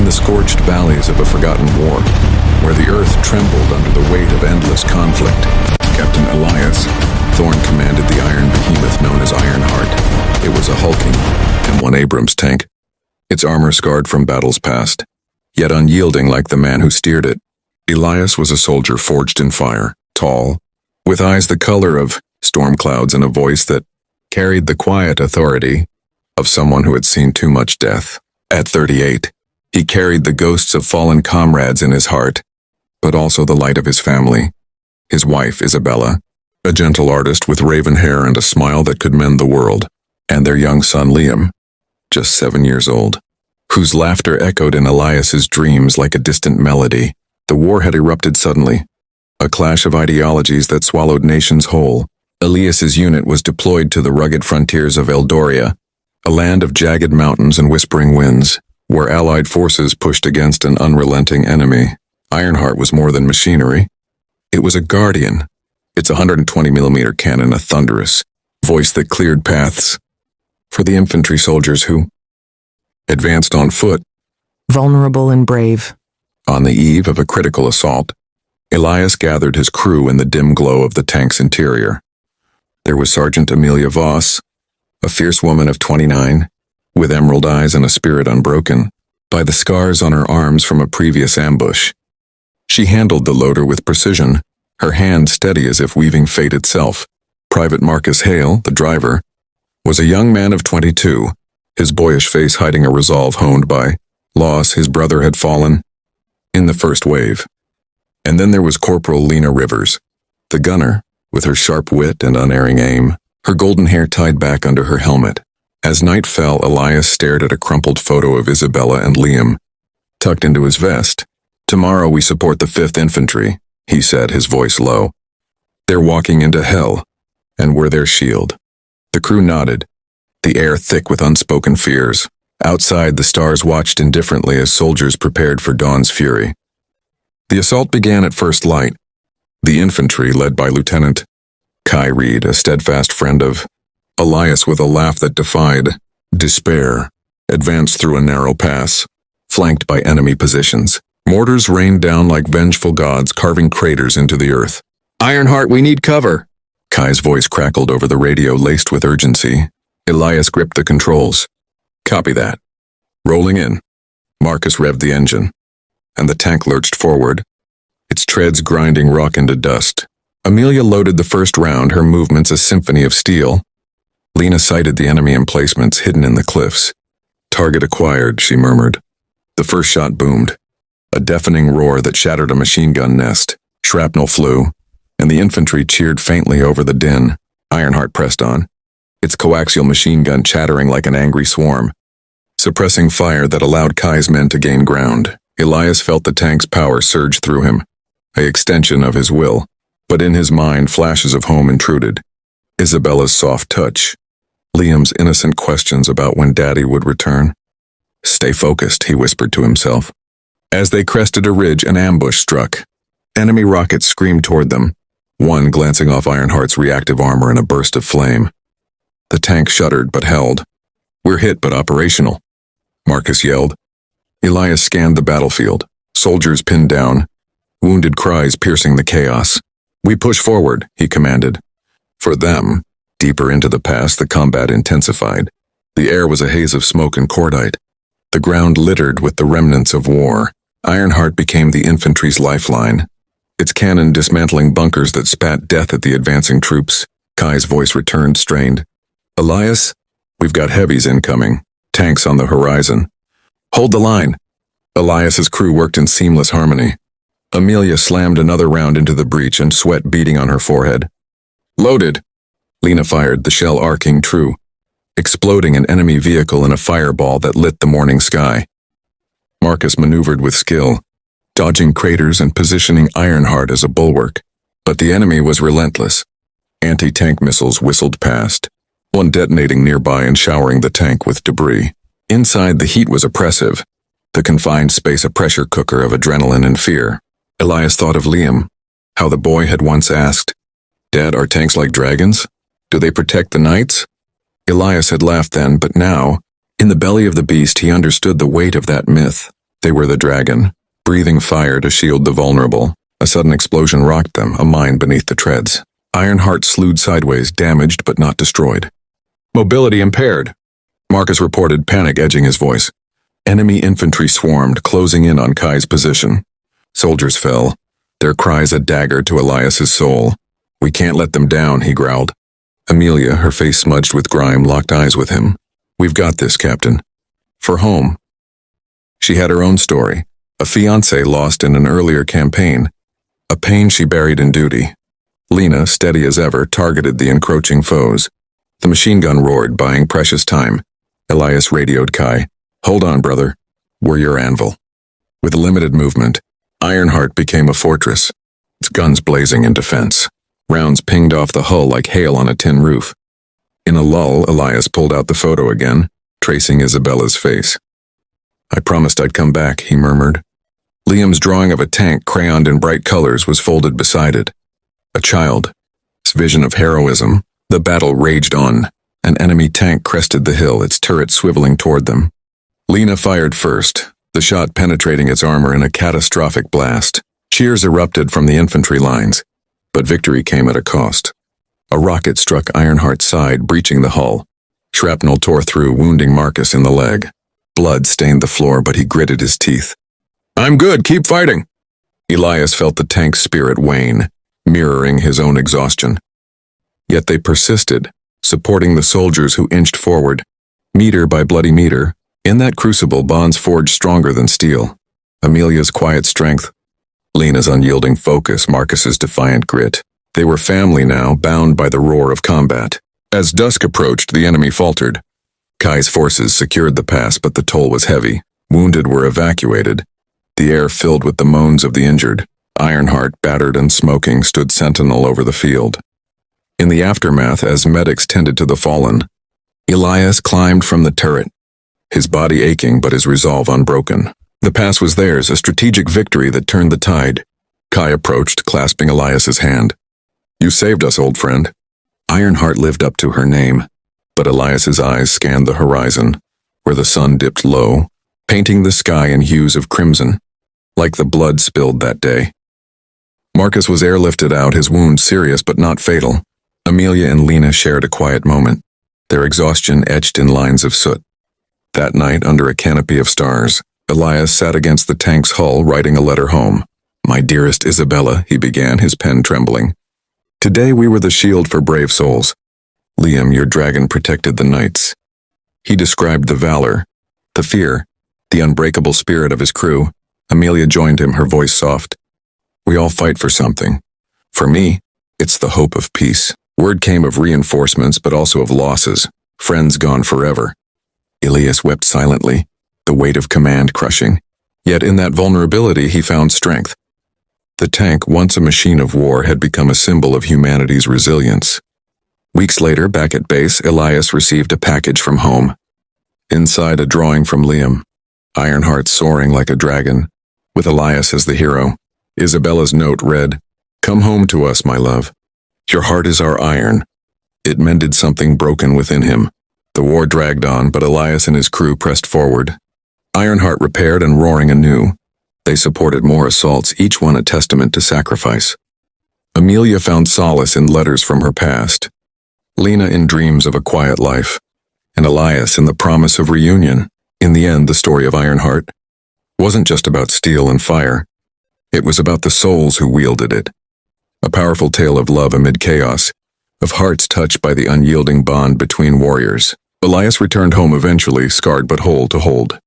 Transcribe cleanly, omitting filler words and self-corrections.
the scorched valleys of a forgotten war, where the earth trembled under the weight of endless conflict, Captain Elias Thorne commanded the iron behemoth known as Ironheart. It was a hulking M1 Abrams tank, its armor scarred from battles past, yet unyielding like the man who steered it. Elias was a soldier forged in fire, tall, with eyes the color of storm clouds and a voice that carried the quiet authority of someone who had seen too much death. At 38, he carried the ghosts of fallen comrades in his heart, but also the light of his family. His wife, Isabella, a gentle artist with raven hair and a smile that could mend the world, and their young son Liam, just 7 years old, whose laughter echoed in Elias's dreams like a distant melody. The war had erupted suddenly, a clash of ideologies that swallowed nations whole. Elias's unit was deployed to the rugged frontiers of Eldoria, a land of jagged mountains and whispering winds, where Allied forces pushed against an unrelenting enemy. Ironheart was more than machinery. It was a guardian, its 120mm cannon a thunderous voice that cleared paths for the infantry soldiers who advanced on foot. Vulnerable and brave. On the eve of a critical assault, Elias gathered his crew in the dim glow of the tank's interior. There was Sergeant Amelia Voss, a fierce woman of 29, with emerald eyes and a spirit unbroken by the scars on her arms from a previous ambush. She handled the loader with precision, her hand steady as if weaving fate itself. Private Marcus Hale, the driver, was a young man of 22, his boyish face hiding a resolve honed by loss. His brother had fallen in the first wave. And then there was Corporal Lena Rivers, the gunner, with her sharp wit and unerring aim, her golden hair tied back under her helmet. As night fell, Elias stared at a crumpled photo of Isabella and Liam, tucked into his vest. "Tomorrow we support the 5th Infantry," he said, his voice low. "They're walking into hell, and we're their shield." The crew nodded, the air thick with unspoken fears. Outside, the stars watched indifferently as soldiers prepared for dawn's fury. The assault began at first light. The infantry, led by Lieutenant Kai Reed, a steadfast friend of Elias with a laugh that defied despair, advanced through a narrow pass, flanked by enemy positions. Mortars rained down like vengeful gods, carving craters into the earth. "Ironheart, we need cover!" Kai's voice crackled over the radio, laced with urgency. Elias gripped the controls. "Copy that. Rolling in." Marcus revved the engine, and the tank lurched forward, its treads grinding rock into dust. Amelia loaded the first round, her movements a symphony of steel. Lena sighted the enemy emplacements hidden in the cliffs. "Target acquired," she murmured. The first shot boomed, a deafening roar that shattered a machine gun nest. Shrapnel flew, and the infantry cheered faintly over the din. Ironheart pressed on, its coaxial machine gun chattering like an angry swarm, suppressing fire that allowed Kai's men to gain ground. Elias felt the tank's power surge through him, an extension of his will, but in his mind flashes of home intruded. Isabella's soft touch, Liam's innocent questions about when Daddy would return. "Stay focused," he whispered to himself. As they crested a ridge, an ambush struck. Enemy rockets screamed toward them, one glancing off Ironheart's reactive armor in a burst of flame. The tank shuddered but held. "We're hit but operational," Marcus yelled. Elias scanned the battlefield, soldiers pinned down, wounded cries piercing the chaos. "We push forward," he commanded. For them, deeper into the pass, the combat intensified. The air was a haze of smoke and cordite, the ground littered with the remnants of war. Ironheart became the infantry's lifeline, its cannon dismantling bunkers that spat death at the advancing troops. Kai's voice returned, strained. "Elias, we've got heavies incoming, tanks on the horizon. Hold the line." Elias's crew worked in seamless harmony. Amelia slammed another round into the breach, and sweat beading on her forehead. "Loaded." Lena fired, the shell arcing true, exploding an enemy vehicle in a fireball that lit the morning sky. Marcus maneuvered with skill, dodging craters and positioning Ironheart as a bulwark. But the enemy was relentless. Anti-tank missiles whistled past, one detonating nearby and showering the tank with debris. Inside, the heat was oppressive, the confined space a pressure cooker of adrenaline and fear. Elias thought of Liam, how the boy had once asked, "Dad, are tanks like dragons? Do they protect the knights?" Elias had laughed then, but now, in the belly of the beast, he understood the weight of that myth. They were the dragon, breathing fire to shield the vulnerable. A sudden explosion rocked them, a mine beneath the treads. Ironheart slewed sideways, damaged but not destroyed. Mobility impaired. Marcus reported, panic edging his voice. Enemy infantry swarmed, closing in on Kai's position. Soldiers fell, their cries a dagger to Elias's soul. We can't let them down, he growled. Amelia, her face smudged with grime, locked eyes with him. We've got this, Captain. For home. She had her own story, a fiancé lost in an earlier campaign, a pain she buried in duty. Lena, steady as ever, targeted the encroaching foes. The machine gun roared, buying precious time. Elias radioed Kai. Hold on, brother. We're your anvil. With limited movement, Ironheart became a fortress, its guns blazing in defense. Rounds pinged off the hull like hail on a tin roof. In a lull, Elias pulled out the photo again, tracing Isabella's face. I promised I'd come back, he murmured. Liam's drawing of a tank crayoned in bright colors was folded beside it. A child's vision of heroism. The battle raged on. An enemy tank crested the hill, its turret swiveling toward them. Lena fired first, the shot penetrating its armor in a catastrophic blast. Cheers erupted from the infantry lines, but victory came at a cost. A rocket struck Ironheart's side, breaching the hull. Shrapnel tore through, wounding Marcus in the leg. Blood stained the floor, but he gritted his teeth. I'm good, keep fighting. Elias felt the tank's spirit wane, mirroring his own exhaustion. Yet they persisted, supporting the soldiers who inched forward. Meter by bloody meter, in that crucible bonds forged stronger than steel. Amelia's quiet strength, Lena's unyielding focus, Marcus's defiant grit. They were family now, bound by the roar of combat. As dusk approached, the enemy faltered. Kai's forces secured the pass, but the toll was heavy. Wounded were evacuated. The air filled with the moans of the injured. Ironheart, battered and smoking, stood sentinel over the field. In the aftermath, as medics tended to the fallen, Elias climbed from the turret, his body aching but his resolve unbroken. The pass was theirs, a strategic victory that turned the tide. Kai approached, clasping Elias's hand. You saved us, old friend. Ironheart lived up to her name, but Elias's eyes scanned the horizon, where the sun dipped low, painting the sky in hues of crimson, like the blood spilled that day. Marcus was airlifted out, his wound serious but not fatal. Amelia and Lena shared a quiet moment, their exhaustion etched in lines of soot. That night, under a canopy of stars, Elias sat against the tank's hull, writing a letter home. My dearest Isabella, he began, his pen trembling. Today we were the shield for brave souls. Liam, your dragon protected the knights. He described the valor, the fear, the unbreakable spirit of his crew. Amelia joined him, her voice soft. We all fight for something. For me, it's the hope of peace. Word came of reinforcements, but also of losses, friends gone forever. Elias wept silently, the weight of command crushing. Yet in that vulnerability he found strength. The tank, once a machine of war, had become a symbol of humanity's resilience. Weeks later, back at base, Elias received a package from home. Inside, a drawing from Liam, Ironheart soaring like a dragon, with Elias as the hero. Isabella's note read, Come home to us, my love. Your heart is our iron. It mended something broken within him. The war dragged on, but Elias and his crew pressed forward. Ironheart repaired and roaring anew. They supported more assaults, each one a testament to sacrifice. Amelia found solace in letters from her past, Lena in dreams of a quiet life, and Elias in the promise of reunion. In the end, the story of Ironheart wasn't just about steel and fire. It was about the souls who wielded it. A powerful tale of love amid chaos, of hearts touched by the unyielding bond between warriors. Elias returned home eventually, scarred but whole to hold.